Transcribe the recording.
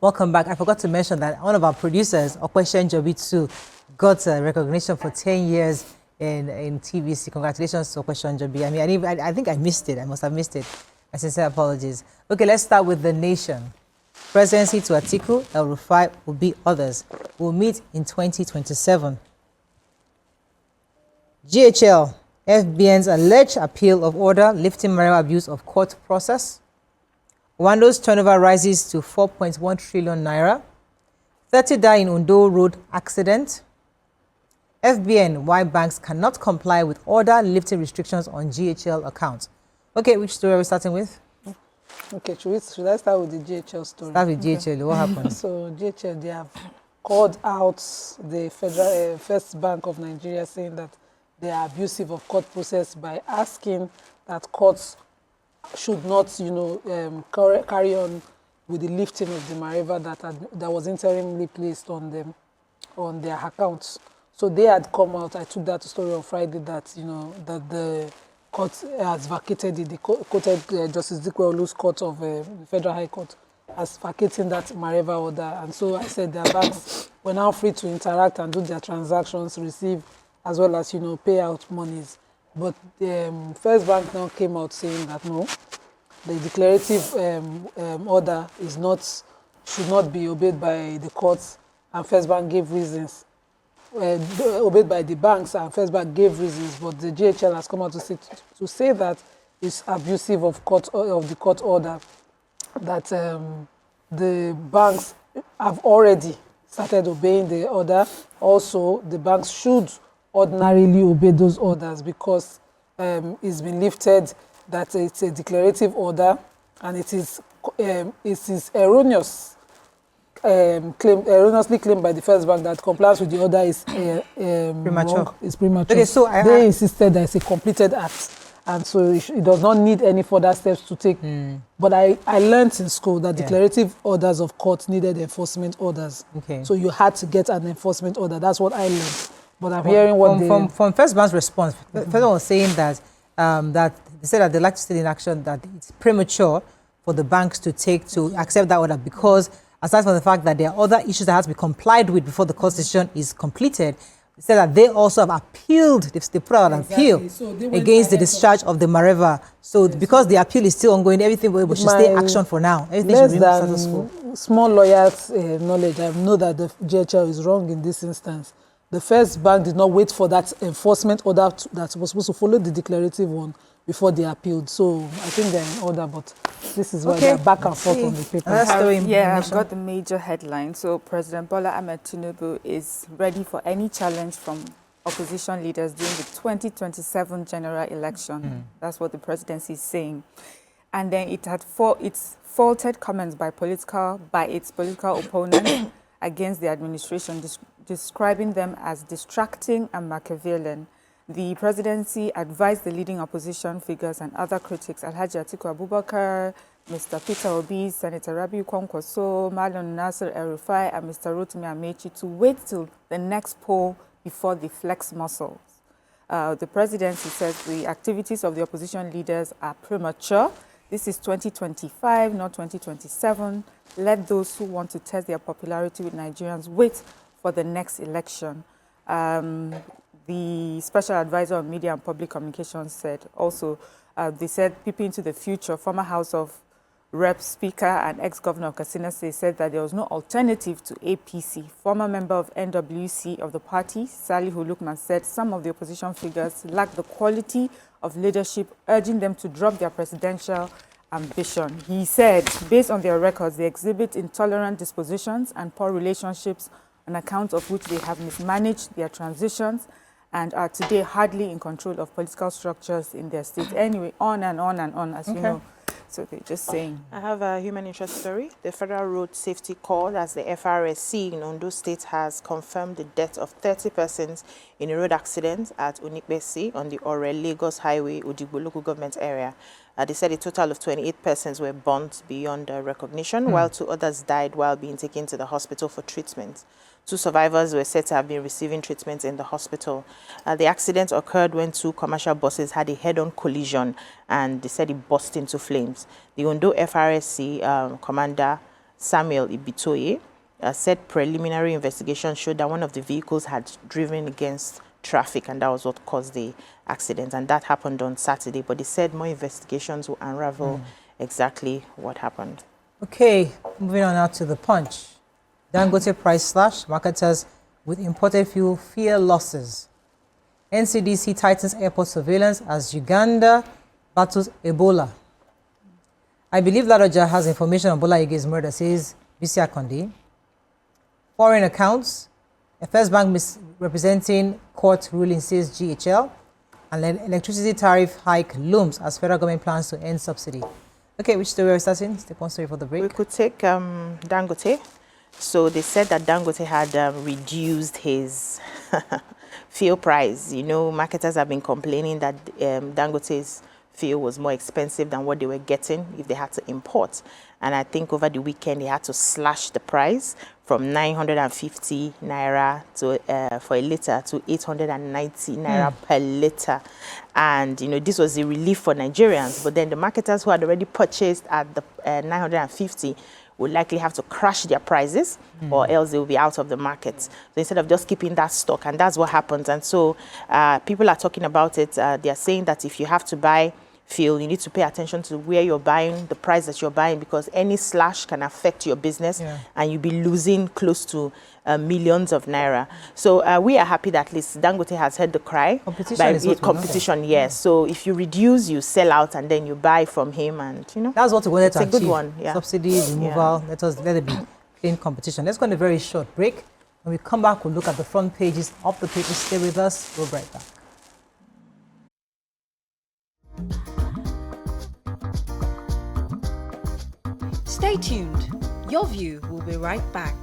Welcome back. I forgot to mention that one of our producers, Okweshen Jobi, got recognition for 10 years in TVC. Congratulations to Okweshen Jobi. I mean, I think I missed it. I must have missed it. My sincere apologies. Okay, let's start with the nation. Presidency to Atiku, El-Rufai will be others. We'll meet in 2027. GHL, FBN's alleged appeal of order lifting marital abuse of court process. Wando's turnover rises to 4.1 trillion naira. 30 die in Ondo road accident. FBN, why banks cannot comply with order lifting restrictions on GHL accounts. Okay, which story are we starting with? Okay, should I start with the GHL story? Start with GHL. What happened? So GHL, they have called out the First Bank of Nigeria, saying that they are abusive of court process by asking that courts should not, carry on with the lifting of the Mareva that was interimly placed on them, on their accounts. So they had come out. I took that story on Friday that that the court has vacated it. They quoted Justice Dikwe Olu's court of the Federal High Court as vacating that Mareva order. And so I said their banks were now free to interact and do their transactions, receive as well as pay out monies. But the First Bank now came out saying that no, the declarative order should not be obeyed by the courts, and First Bank gave reasons. Obeyed by the banks, and First Bank gave reasons, but the GHL has come out to say that it's abusive of the court order, that the banks have already started obeying the order. Also, the banks should ordinarily obey those orders because it's been lifted, that it's a declarative order, and it is erroneously claimed by the First Bank that compliance with the order is premature. Wrong, is premature. Okay, so they insisted that it's a completed act, and so it does not need any further steps to take. But I learned in school that declarative orders of court needed enforcement orders. Okay. So you had to get an enforcement order. That's what I learned. But I'm hearing what from First Bank's response. First Bank was saying that that they said that they like to stay in action, that it's premature for the banks to accept that order because, aside from the fact that there are other issues that have to be complied with before the court decision is completed, they said that they also have appealed. They put out an appeal against the discharge of the Mareva. So because the appeal is still ongoing, everything will stay action for now. Everything should be status quo. Small lawyers' knowledge, I know that the GHL is wrong in this instance. The First Bank did not wait for that enforcement order that was supposed to follow the declarative one before they appealed. So I think they're in order, but this is why they're back and forth on the paper. I've got the major headline. So President Bola Ahmed Tinubu is ready for any challenge from opposition leaders during the 2027 general election. That's what the presidency is saying. And then it had its faulted comments by its political opponents against the administration, describing them as distracting and Machiavellian. The presidency advised the leading opposition figures and other critics, Alhaji Atiku Abubakar, Mr. Peter Obi, Senator Rabiu Kwankwaso, Malam Nasir El-Rufai, and Mr. Rotimi Amechi to wait till the next poll before they flex muscles. The presidency says the activities of the opposition leaders are premature. This is 2025, not 2027. Let those who want to test their popularity with Nigerians wait for the next election. The special advisor on media and public communications said also, they said, peeping into the future, former House of Rep Speaker and ex-governor of Katsina State said that there was no alternative to APC. Former member of NWC of the party, Salihu Lukman, said some of the opposition figures lack the quality of leadership, urging them to drop their presidential ambition. He said, based on their records, they exhibit intolerant dispositions and poor relationships, on account of which they have mismanaged their transitions and are today hardly in control of political structures in their state. Anyway, on and on and on, as you know. So they're just saying. I have a human interest story. The Federal Road Safety Corps, as the FRSC in Ondo State, has confirmed the death of 30 persons in a road accident at Onipetesi on the Ore-Lagos Highway, Odigbo local government area. They said a total of 28 persons were burnt beyond recognition, while 2 others died while being taken to the hospital for treatment. 2 survivors were said to have been receiving treatment in the hospital. The accident occurred when 2 commercial buses had a head-on collision, and they said it burst into flames. The Ondo FRSC commander Samuel Ibitoye, said preliminary investigation showed that one of the vehicles had driven against traffic, and that was what caused the accident. And that happened on Saturday. But they said more investigations will unravel exactly what happened. Okay, moving on now to the Punch. Dangote price slash, marketers with imported fuel fear losses. NCDC tightens airport surveillance as Uganda battles Ebola. I believe Ladoja has information on Bola Ige's murder, says Bisi Akonde. Foreign accounts, a First Bank representing court ruling, says GHL. And electricity tariff hike looms as federal government plans to end subsidy. Okay, which story are we starting? Take one story for the break. We could take Dangote. So they said that Dangote had reduced his fuel price. You know, marketers have been complaining that Dangote's fuel was more expensive than what they were getting if they had to import. And I think over the weekend, they had to slash the price from 950 naira to, for a litre to 890 naira per litre. And, you know, this was a relief for Nigerians. But then the marketers who had already purchased at the 950 would likely have to crash their prices or else they will be out of the market. So instead of just keeping that stock, and that's what happens. And so people are talking about it. They are saying that if you have to buy fuel, you need to pay attention to where you're buying, the price that you're buying, because any slash can affect your business and you'll be losing close to millions of naira. So we are happy that at least Dangote has heard the cry. Competition, yes. So if you reduce, you sell out and then you buy from him, and you know. That's what we wanted to achieve. It's a good one, Subsidy, removal, let it be clean competition. Let's go on a very short break. When we come back, we'll look at the front pages of the papers. Stay with us. We'll be right back. Stay tuned. Your View will be right back.